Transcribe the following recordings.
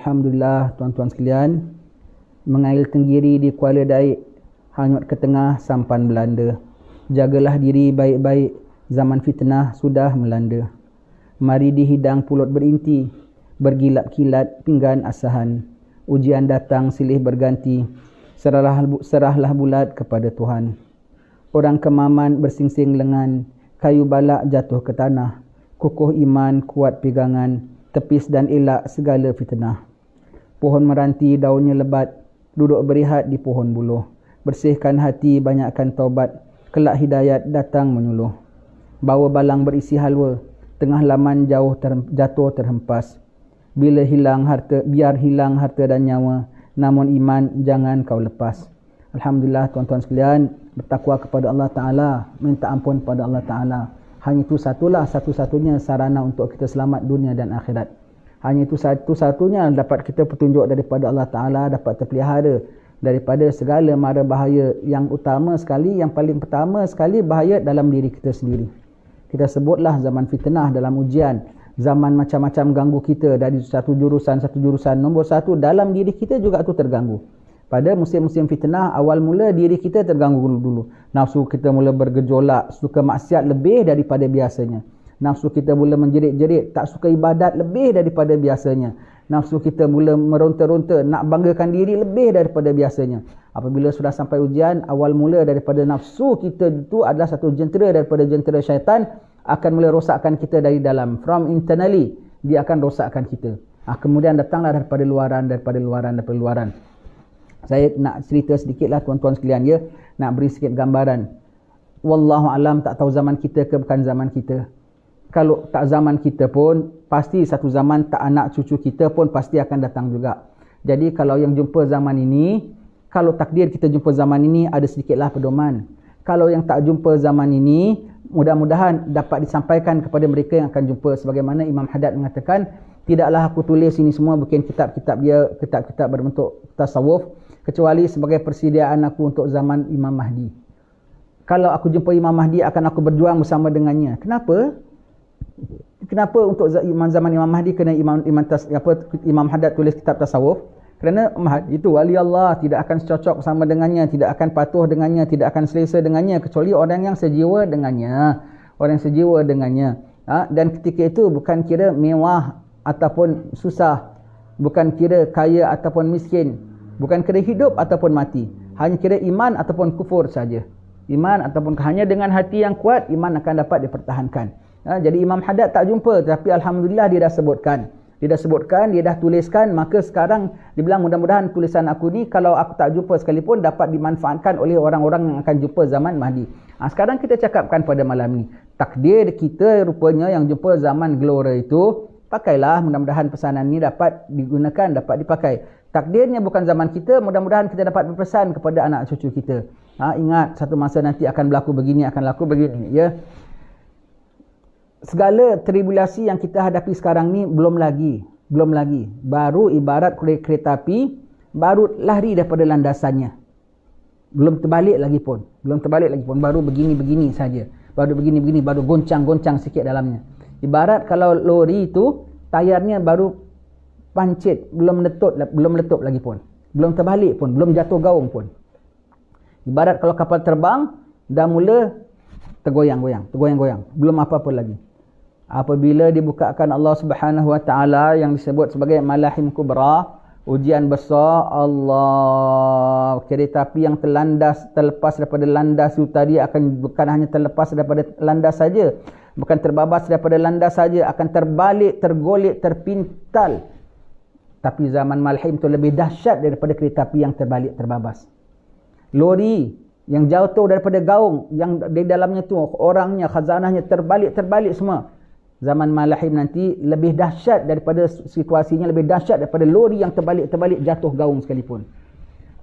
Alhamdulillah tuan-tuan sekalian, mengail tenggiri di Kuala Daik, hanyut ke tengah sampan Belanda. Jagalah diri baik-baik, zaman fitnah sudah melanda. Mari dihidang pulut berinti, bergilat-kilat pinggan asahan. Ujian datang silih berganti, serahlah bulat kepada Tuhan. Orang kemaman bersingsing lengan, kayu balak jatuh ke tanah. Kukuh iman, kuat pegangan, tepis dan elak segala fitnah. Pohon meranti daunnya lebat, duduk berehat di pohon buluh. Bersihkan hati, banyakkan taubat, kelak hidayat datang menyuluh. Bawa balang berisi halwa, tengah laman jatuh terhempas. Biar hilang harta dan nyawa, namun iman jangan kau lepas. Alhamdulillah tuan-tuan sekalian, bertakwa kepada Allah Ta'ala, minta ampun kepada Allah Ta'ala. Hanya itu satu-satunya sarana untuk kita selamat dunia dan akhirat. Hanya itu satu-satunya dapat kita petunjuk daripada Allah Ta'ala, dapat terpelihara daripada segala mara bahaya. Yang utama sekali, yang paling pertama sekali, bahaya dalam diri kita sendiri. Kita sebutlah zaman fitnah dalam ujian, zaman macam-macam ganggu kita dari satu jurusan. Nombor satu, dalam diri kita juga tu terganggu. Pada musim-musim fitnah, awal mula diri kita terganggu dulu. Nafsu kita mula bergejolak, suka maksiat lebih daripada biasanya. Nafsu kita mula menjerit-jerit, tak suka ibadat lebih daripada biasanya. Nafsu kita mula meronta-ronta, nak banggakan diri lebih daripada biasanya. Apabila sudah sampai ujian, awal mula daripada nafsu kita itu adalah satu jentera daripada jentera syaitan, akan mula rosakkan kita dari dalam. From internally, dia akan rosakkan kita. Kemudian datanglah daripada luaran. Saya nak cerita sedikitlah tuan-tuan sekalian, ya. Nak beri sikit gambaran. Wallahu alam, tak tahu zaman kita ke bukan zaman kita. Kalau tak zaman kita pun, pasti satu zaman tak anak cucu kita pun pasti akan datang juga. Jadi kalau yang jumpa zaman ini, kalau takdir kita jumpa zaman ini, ada sedikitlah pedoman. Kalau yang tak jumpa zaman ini, mudah-mudahan dapat disampaikan kepada mereka yang akan jumpa. Sebagaimana Imam Haddad mengatakan, tidaklah aku tulis ini semua bukan kitab-kitab berbentuk tasawuf, kecuali sebagai persediaan aku untuk zaman Imam Mahdi. Kalau aku jumpa Imam Mahdi, akan aku berjuang bersama dengannya. Kenapa untuk zaman Imam Mahdi kena Imam Haddad tulis kitab tasawuf? Kerana Mahdi itu wali Allah, tidak akan cocok bersama dengannya, tidak akan patuh dengannya, tidak akan selesa dengannya, kecuali orang yang sejiwa dengannya. Dan ketika itu bukan kira mewah ataupun susah, bukan kira kaya ataupun miskin, bukan kira hidup ataupun mati, hanya kira iman ataupun kufur saja. Iman ataupun hanya dengan hati yang kuat, iman akan dapat dipertahankan. Jadi Imam Haddad tak jumpa, tapi alhamdulillah dia dah sebutkan, dia dah tuliskan. Maka sekarang dibilang mudah-mudahan tulisan aku ni, kalau aku tak jumpa sekalipun, dapat dimanfaatkan oleh orang-orang yang akan jumpa zaman Mahdi. Sekarang kita cakapkan pada malam ni, takdir kita rupanya yang jumpa zaman gelora itu, pakailah, mudah-mudahan pesanan ni dapat digunakan, dapat dipakai. Takdirnya bukan zaman kita, mudah-mudahan kita dapat berpesan kepada anak cucu kita. Ingat, satu masa nanti akan berlaku begini, ya. Segala tribulasi yang kita hadapi sekarang ni belum lagi. Baru ibarat kereta api, baru lari daripada landasannya. Belum terbalik lagi pun. Baru begini-begini saja. Baru goncang-goncang sikit dalamnya. Ibarat kalau lori itu, tayarnya baru pancit, belum letup lagi pun. Belum terbalik pun, belum jatuh gaung pun. Ibarat kalau kapal terbang, dah mula tergoyang-goyang. Belum apa-apa lagi. Apabila dibukakan Allah Subhanahu Wa Taala yang disebut sebagai malahim kubra, ujian besar, Allah, kereta api yang terlepas daripada landas itu tadi akan bukan hanya terlepas daripada landas saja, bukan terbabas daripada landas saja, akan terbalik, tergolek, terpintal. Tapi zaman malahim itu lebih dahsyat daripada kereta api yang terbalik, terbabas. Lori yang jatuh daripada gaung, yang di dalamnya tu orangnya, khazanahnya terbalik semua. Zaman malahim nanti lebih dahsyat daripada situasinya, lebih dahsyat daripada lori yang terbalik jatuh gaung sekalipun.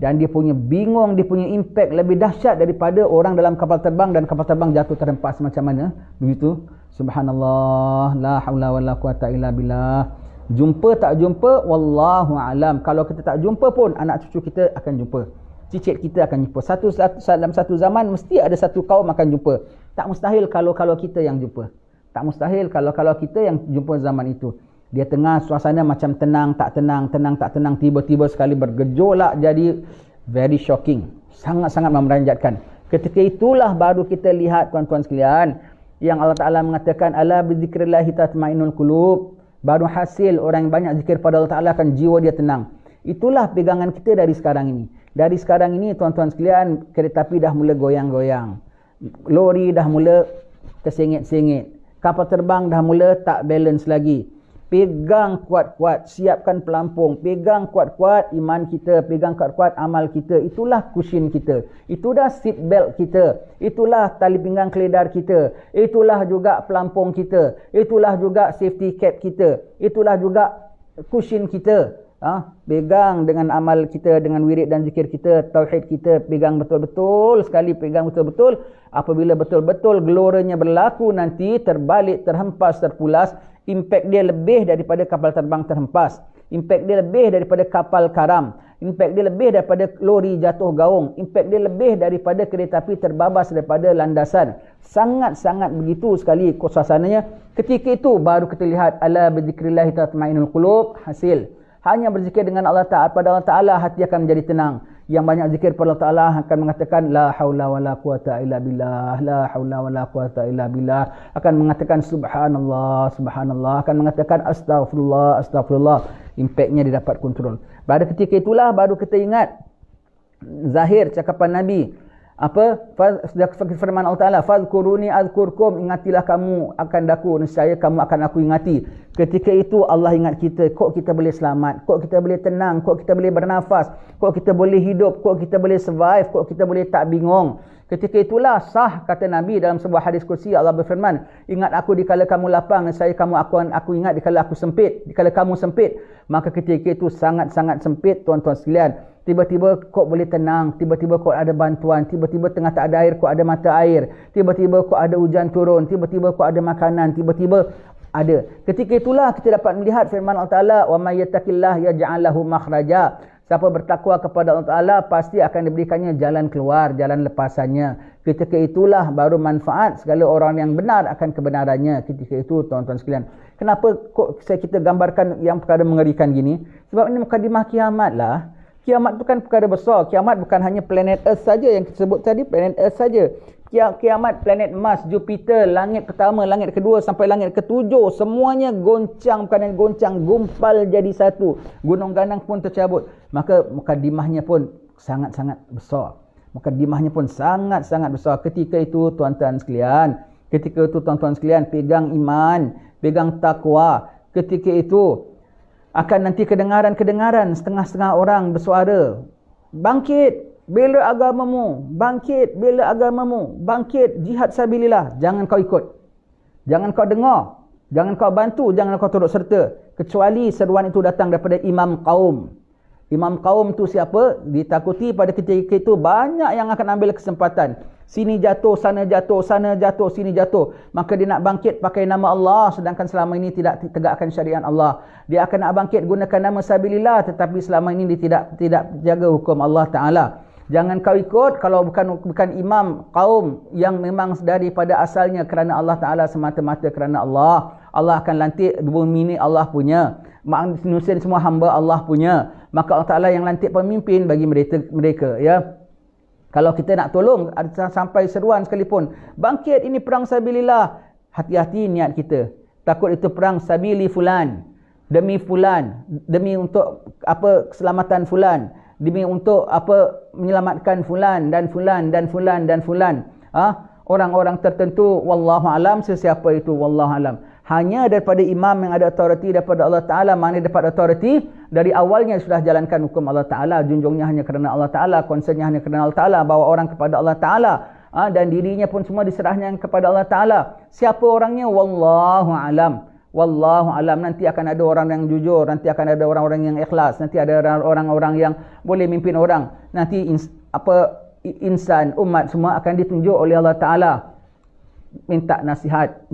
Dan dia punya bingung, dia punya impact lebih dahsyat daripada orang dalam kapal terbang dan kapal terbang jatuh terhempas macam mana. Begitu. Subhanallah, la haula wala quwata illa billah. Jumpa tak jumpa, wallahu alam. Kalau kita tak jumpa pun, anak cucu kita akan jumpa. Cicit kita akan jumpa. Dalam satu zaman mesti ada satu kaum akan jumpa. Tak mustahil kalau kita yang jumpa. Tak mustahil kalau kita yang jumpa zaman itu. Dia tengah suasana macam tenang, tak tenang, tenang, tak tenang. Tiba-tiba sekali bergejolak jadi very shocking. Sangat-sangat memeranjatkan. Ketika itulah baru kita lihat tuan-tuan sekalian, yang Allah Ta'ala mengatakan, ala bizikrillahi tatma'innul qulub. Baru hasil orang yang banyak zikir pada Allah Ta'ala akan jiwa dia tenang. Itulah pegangan kita dari sekarang ini. Dari sekarang ini tuan-tuan sekalian, kereta api dah mula goyang-goyang. Lori dah mula tersengit-sengit. Kapal terbang dah mula tak balance lagi. Pegang kuat-kuat, siapkan pelampung, pegang kuat-kuat iman kita, pegang kuat-kuat amal kita. Itulah cushion kita, itulah seat belt kita, itulah tali pinggang keledar kita, itulah juga pelampung kita, itulah juga safety cap kita, itulah juga cushion kita. Pegang dengan amal kita, dengan wirid dan zikir kita, tauhid kita, pegang betul-betul sekali, pegang betul-betul. Apabila betul-betul geloranya berlaku nanti, terbalik, terhempas, terpulas, impact dia lebih daripada kapal terbang terhempas, impact dia lebih daripada kapal karam, impact dia lebih daripada lori jatuh gaung, impact dia lebih daripada kereta api terbabas daripada landasan. Sangat-sangat begitu sekali suasananya. Ketika itu baru kita lihat, ala bizikrillahi tatma'innul qulub. Hasil hanya berzikir dengan Allah Ta'ala, pada Allah Ta'ala hati akan menjadi tenang. Yang banyak zikir pada Allah Ta'ala akan mengatakan la haula wala quwata illa billah, la haula wala quwata illa billah, akan mengatakan subhanallah, subhanallah, akan mengatakan astaghfirullah, astaghfirullah. Impaknya didapat kontrol. Pada ketika itulah baru kita ingat zahir cakapan Nabi. Firman Allah Ta'ala, fadhkuruni azkurkum, ingatilah kamu akan daku, nescaya kamu akan aku ingati. Ketika itu Allah ingat kita, kok kita boleh selamat, kok kita boleh tenang, kok kita boleh bernafas, kok kita boleh hidup, kok kita boleh survive, kok kita boleh tak bingung. Ketika itulah sah kata Nabi dalam sebuah hadis kursi, Allah berfirman, ingat aku dikala kamu lapang, nescaya aku ingat dikala aku sempit, dikala kamu sempit. Maka ketika itu sangat-sangat sempit tuan-tuan sekalian. Tiba-tiba kok boleh tenang, tiba-tiba kok ada bantuan, tiba-tiba tengah tak ada air kok ada mata air, tiba-tiba kok ada hujan turun, tiba-tiba kok ada makanan, tiba-tiba ada. Ketika itulah kita dapat melihat firman Allah Ta'ala, wa may yattaqillah yaj'al lahu makhraja. Siapa bertakwa kepada Allah Ta'ala pasti akan diberikannya jalan keluar, jalan lepasannya. Ketika itulah baru manfaat segala orang yang benar akan kebenarannya. Ketika itu tuan-tuan sekalian. Kenapa kok kita gambarkan yang perkara mengerikan gini? Sebab ini mukadimah kiamat lah. Kiamat bukan perkara besar. Kiamat bukan hanya planet Earth saja yang kita sebut tadi, planet Earth saja. Kiamat planet Mars, Jupiter, langit pertama, langit kedua sampai langit ketujuh, semuanya goncang, bukan yang goncang, gumpal jadi satu. Gunung ganang pun tercabut. Maka mukadimahnya pun sangat-sangat besar. Mukadimahnya pun sangat-sangat besar. Ketika itu tuan-tuan sekalian, pegang iman, pegang takwa. Ketika itu akan nanti kedengaran-kedengaran setengah-setengah orang bersuara, bangkit, bela agamamu, bangkit, bela agamamu, bangkit, jihad sabilillah. Jangan kau ikut, jangan kau dengar, jangan kau bantu, jangan kau turut serta, kecuali seruan itu datang daripada imam kaum. Imam kaum tu siapa? Ditakuti pada ketika itu banyak yang akan ambil kesempatan. Sini jatuh, sana jatuh, sana jatuh, sini jatuh. Maka dia nak bangkit pakai nama Allah, sedangkan selama ini tidak tegakkan syariat Allah. Dia akan nak bangkit gunakan nama sabilillah, tetapi selama ini dia tidak jaga hukum Allah Ta'ala. Jangan kau ikut kalau bukan imam kaum yang memang daripada asalnya kerana Allah Ta'ala, semata-mata kerana Allah. Allah akan lantik bumi ini Allah punya, manusia semua hamba Allah punya. Maka Allah Ta'ala yang lantik pemimpin bagi mereka ya. Kalau kita nak tolong, sampai seruan sekalipun, bangkit, ini perang sabilillah, hati-hati niat kita. Takut itu perang sabili fulan, demi fulan, demi untuk keselamatan fulan, demi untuk menyelamatkan fulan dan fulan dan fulan dan fulan. Orang-orang tertentu, wallahu alam, sesiapa itu wallahu alam. Hanya daripada imam yang ada authority daripada Allah Ta'ala. Mana dapat authority? Dari awalnya sudah jalankan hukum Allah Ta'ala. Junjungnya hanya kerana Allah Ta'ala. Concernnya hanya kerana Allah Ta'ala. Bawa orang kepada Allah Ta'ala. Dan dirinya pun semua diserahnya kepada Allah Ta'ala. Siapa orangnya? Wallahu alam. Wallahu alam. Nanti akan ada orang yang jujur. Nanti akan ada orang-orang yang ikhlas. Nanti ada orang-orang yang boleh mimpin orang. Nanti insan, umat semua akan ditunjuk oleh Allah Ta'ala. Minta nasihat.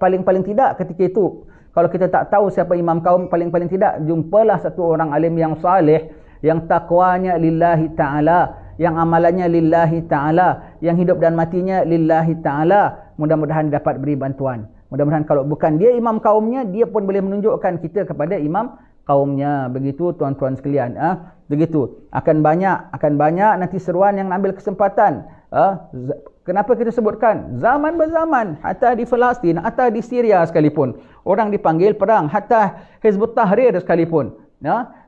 Paling-paling tidak ketika itu, kalau kita tak tahu siapa imam kaum, paling-paling tidak jumpalah satu orang alim yang saleh, yang takwanya lillahi ta'ala, yang amalannya lillahi ta'ala, yang hidup dan matinya lillahi ta'ala. Mudah-mudahan dapat beri bantuan. Mudah-mudahan kalau bukan dia imam kaumnya, dia pun boleh menunjukkan kita kepada imam kaumnya. Begitu tuan-tuan sekalian. Begitu. Akan banyak nanti seruan yang ambil kesempatan. Kenapa kita sebutkan? Zaman berzaman. Hatta di Palestin, hatta di Syria sekalipun. Orang dipanggil perang. Hatta Hizbut Tahrir sekalipun.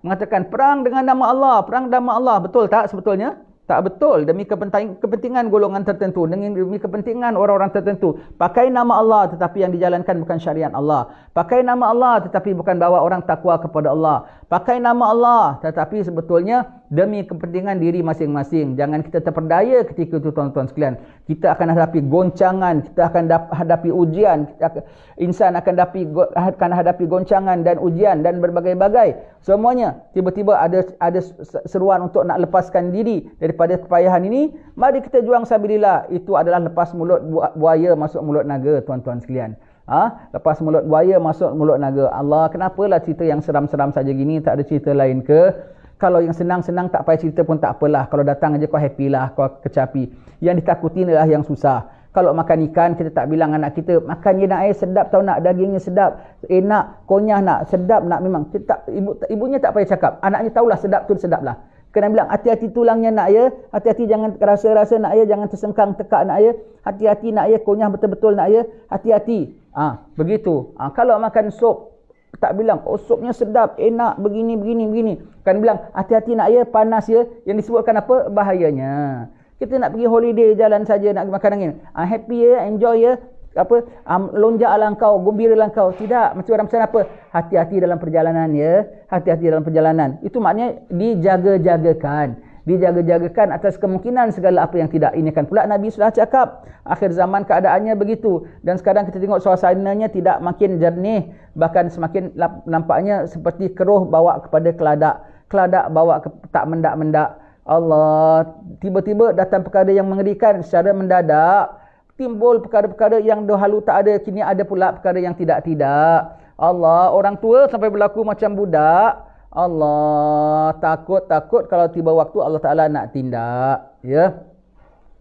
Mengatakan perang dengan nama Allah. Perang dengan nama Allah. Betul tak sebetulnya? Tak betul. Demi kepentingan golongan tertentu, demi kepentingan orang-orang tertentu. Pakai nama Allah tetapi yang dijalankan bukan syariat Allah. Pakai nama Allah tetapi bukan bawa orang takwa kepada Allah. Pakai nama Allah tetapi sebetulnya demi kepentingan diri masing-masing. Jangan kita terperdaya ketika itu tuan-tuan sekalian. Kita akan hadapi goncangan, kita akan hadapi ujian, insan akan hadapi goncangan dan ujian dan berbagai-bagai. Semuanya tiba-tiba ada seruan untuk nak lepaskan diri daripada kepayahan ini. Mari kita juang sabilillah. Itu adalah lepas mulut buaya masuk mulut naga tuan-tuan sekalian. Lepas mulut buaya masuk mulut naga. Allah, kenapalah cerita yang seram-seram saja gini, tak ada cerita lain ke? Kalau yang senang-senang tak payah cerita pun tak apalah. Kalau datang aja kau happy lah, kau kecapi. Yang ditakuti adalah yang susah. Kalau makan ikan, kita tak bilang anak kita, makan je nak air sedap tau nak, dagingnya sedap, enak, konyah nak, sedap nak memang. Ibunya tak payah cakap. Anaknya tahulah sedap tu sedap lah. Kena bilang, hati-hati tulangnya nak ya, hati-hati jangan rasa-rasa nak ya, jangan tersengkang tekak nak ya, hati-hati nak ya, konyah betul-betul nak ya, hati-hati. Begitu. Kalau makan sup, tak bilang, oh supnya sedap, enak, begini. Kan bilang, hati-hati nak ya, panas ya. Yang disebutkan apa? Bahayanya. Kita nak pergi holiday jalan saja, nak makan angin. Happy ya, enjoy ya. Lonjaklah engkau, gembiralah engkau. Tidak, macam orang pesan apa? Hati-hati dalam perjalanan ya. Hati-hati dalam perjalanan. Itu maknanya dijaga-jagakan. Dijaga-jagakan atas kemungkinan segala apa yang tidak. Ini kan pula Nabi sudah cakap. Akhir zaman keadaannya begitu. Dan sekarang kita tengok suasananya tidak makin jernih. Bahkan semakin nampaknya seperti keruh bawa kepada keladak. Keladak bawa ke tak mendak-mendak. Allah, tiba-tiba datang perkara yang mengerikan secara mendadak. Timbul perkara-perkara yang dahulu tak ada, kini ada pula perkara yang tidak-tidak. Allah, orang tua sampai berlaku macam budak. Allah, takut kalau tiba waktu Allah Ta'ala nak tindak. Ya.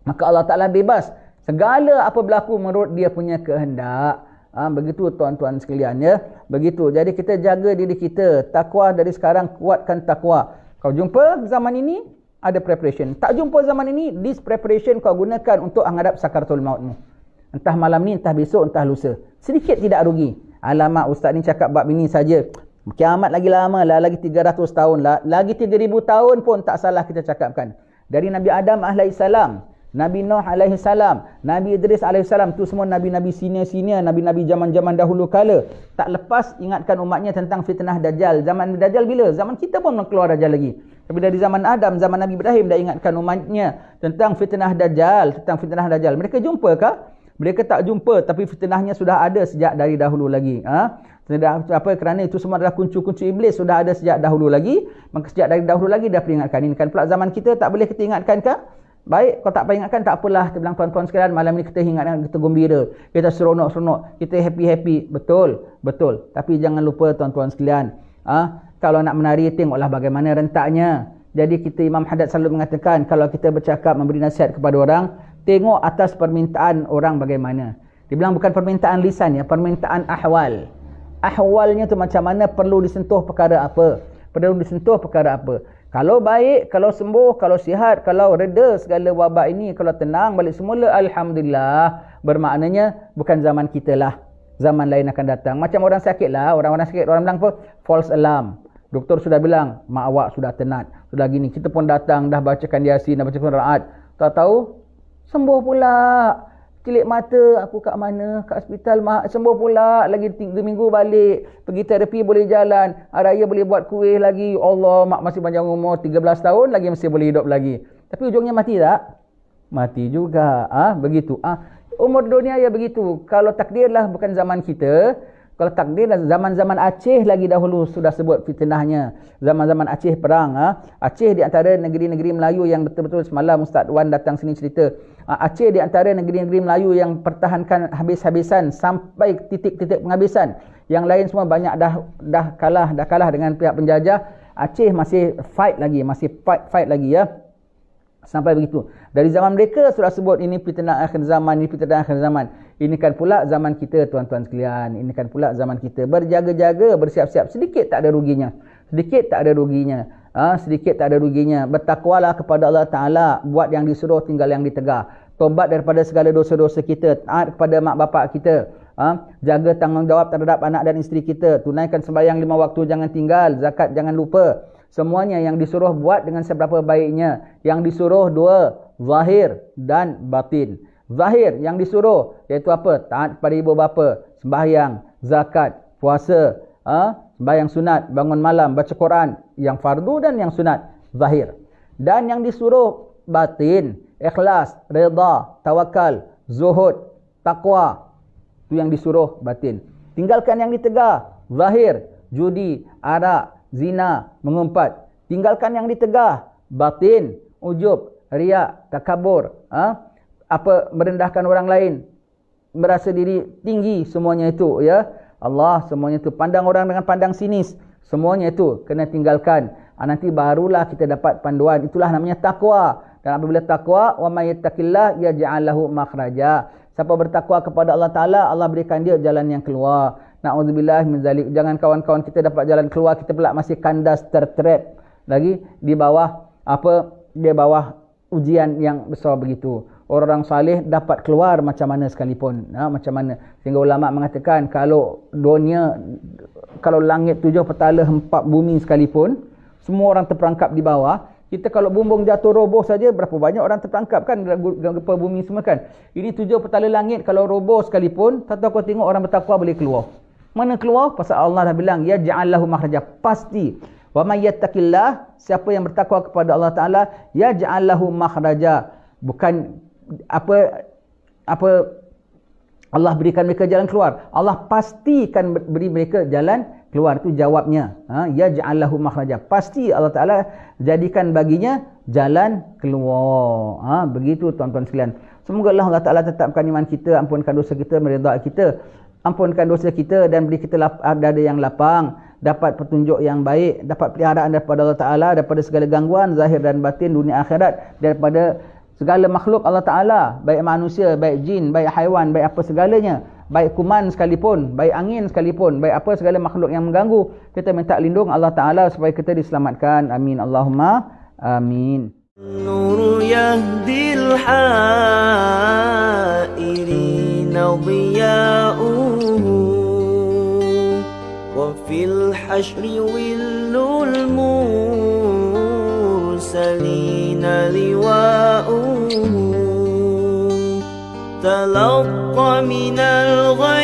Maka Allah Ta'ala bebas. Segala apa berlaku menurut dia punya kehendak. Begitu tuan-tuan sekalian ya. Begitu. Jadi kita jaga diri kita. Takwa dari sekarang, kuatkan takwa. Kau jumpa zaman ini, ada preparation. Tak jumpa zaman ini, this preparation kau gunakan untuk menghadap sakaratul mautmu. Entah malam ni, entah besok, entah lusa. Sedikit tidak rugi. Alamak, ustaz ni cakap bab ini saja. Kiamat lagi lama lah, lagi 300 tahun lah, lagi 3000 tahun pun tak salah kita cakapkan. Dari Nabi Adam alaihissalam, Nabi Nuh alaihissalam, Nabi Idris alaihissalam, tu semua nabi-nabi senior-senior, nabi-nabi zaman-zaman dahulu kala. Tak lepas ingatkan umatnya tentang fitnah Dajjal. Zaman Dajjal bila? Zaman kita pun belum keluar Dajjal lagi. Tapi dari zaman Adam, zaman Nabi Ibrahim dah ingatkan umatnya tentang fitnah Dajjal, Mereka jumpa kah? Mereka tak jumpa, tapi fitnahnya sudah ada sejak dari dahulu lagi. Kerana itu semua adalah kuncu-kuncu iblis, sudah ada sejak dahulu lagi. Maka sejak dari dahulu lagi dah peringatkan. Ini kan pula zaman kita tak boleh kita ingatkan kah? Baik, kalau tak peringatkan tak apalah. Kita bilang tuan-tuan sekalian, malam ni kita ingatkan, kita gembira, kita seronok-seronok, kita happy-happy. Betul. Tapi jangan lupa tuan-tuan sekalian, kalau nak menari, tengoklah bagaimana rentaknya. Jadi kita Imam Haddad selalu mengatakan, kalau kita bercakap, memberi nasihat kepada orang, tengok atas permintaan orang bagaimana. Dia bilang bukan permintaan lisan ya, permintaan ahwal. Ahwalnya tu macam mana, perlu disentuh perkara apa. Kalau baik, kalau sembuh, kalau sihat, kalau reda segala wabak ini, kalau tenang balik semula, alhamdulillah. Bermaknanya bukan zaman kita lah, zaman lain akan datang. Macam orang sakit lah, orang sakit, orang bilang apa? False alarm. Doktor sudah bilang, mak awak sudah tenat, sudah gini. Kita pun datang, dah bacakan Yasin, dah bacakan Ra'ad. Tak tahu, sembuh pula. Celik mata, aku kat mana? Kat hospital, sembuh pula. Lagi 3 minggu balik. Pergi terapi boleh jalan. Raya boleh buat kuih lagi. Allah, mak masih panjang umur, 13 tahun lagi masih boleh hidup lagi. Tapi ujungnya mati tak? Mati juga. Begitu. Umur dunia ya begitu. Kalau takdirlah bukan zaman kita. Kalau takdir zaman-zaman Aceh lagi dahulu sudah sebut fitnahnya. Zaman-zaman Aceh perang. Aceh di antara negeri-negeri Melayu yang betul-betul semalam Ustaz Wan datang sini cerita. Aceh di antara negeri-negeri Melayu yang pertahankan habis-habisan sampai titik-titik penghabisan. Yang lain semua banyak dah kalah dengan pihak penjajah. Aceh masih fight lagi ya. Sampai begitu. Dari zaman mereka sudah sebut ini fitnah akhir zaman, Ini kan pula zaman kita, tuan-tuan sekalian. Ini kan pula zaman kita. Berjaga-jaga, bersiap-siap. Sedikit tak ada ruginya. Sedikit tak ada ruginya. Sedikit tak ada ruginya. Bertakwalah kepada Allah Ta'ala. Buat yang disuruh, tinggal yang ditegah. Tobat daripada segala dosa-dosa kita. Taat kepada mak bapak kita. Jaga tanggungjawab terhadap anak dan isteri kita. Tunaikan sembahyang 5 waktu, jangan tinggal. Zakat jangan lupa. Semuanya yang disuruh buat dengan seberapa baiknya. Yang disuruh 2, zahir dan batin. Zahir yang disuruh iaitu apa? Taat kepada ibu bapa, sembahyang, zakat, puasa, sembahyang sunat, bangun malam, baca Quran, yang fardu dan yang sunat, zahir. Dan yang disuruh batin, ikhlas, redha, tawakal, zuhud, taqwa. Itu yang disuruh batin. Tinggalkan yang ditegah, zahir, judi, arak, zina, mengumpat. Tinggalkan yang ditegah, batin, ujub, riak, takabur, merendahkan orang lain, merasa diri tinggi, semuanya itu ya. Allah, semuanya itu. Pandang orang dengan pandang sinis, semuanya itu kena tinggalkan. Nanti barulah kita dapat panduan. Itulah namanya takwa. Dan apabila takwa, wa may yattaqillah yaj'al lahu makhraja. Siapa bertakwa kepada Allah Taala, Allah berikan dia jalan yang keluar. Na'udzubillah min zalik. Jangan kawan-kawan kita dapat jalan keluar, kita pula masih kandas, tertrap lagi di bawah di bawah ujian yang besar begitu. Orang saleh dapat keluar macam mana sekalipun. Macam mana. Sehingga ulama mengatakan kalau langit 7 petala 4 bumi sekalipun, semua orang terperangkap di bawah. Kita kalau bumbung jatuh roboh saja, berapa banyak orang terperangkap kan dalam gempa bumi semua kan. Ini 7 petala langit kalau roboh sekalipun, tak tahu kau tengok orang bertakwa boleh keluar. Mana keluar? Pasal Allah dah bilang, ya ja'allahu makhraja. Pasti. Wa may yattaqillah, siapa yang bertakwa kepada Allah Taala, ya ja'allahu makhraja. Bukan Allah berikan mereka jalan keluar. Allah pastikan beri mereka jalan keluar. Itu jawabnya. Ya ja'allahu makhraja. Pasti Allah Ta'ala jadikan baginya jalan keluar. Begitu tuan-tuan sekalian. Semoga Allah Ta'ala tetapkan iman kita, ampunkan dosa kita, meridai kita. Ampunkan dosa kita dan beri kita dada yang lapang. Dapat petunjuk yang baik. Dapat peliharaan daripada Allah Ta'ala. Daripada segala gangguan, zahir dan batin, dunia akhirat. Daripada segala makhluk Allah Ta'ala, baik manusia, baik jin, baik haiwan, baik apa segalanya, baik kuman sekalipun, baik angin sekalipun, baik apa segala makhluk yang mengganggu, kita minta lindung Allah Ta'ala supaya kita diselamatkan. Amin. Allahumma amin. Nur yahdil hairina dhiya'uhu wa fil hashri willul mursalina liwa'uhu تلقى من الغيب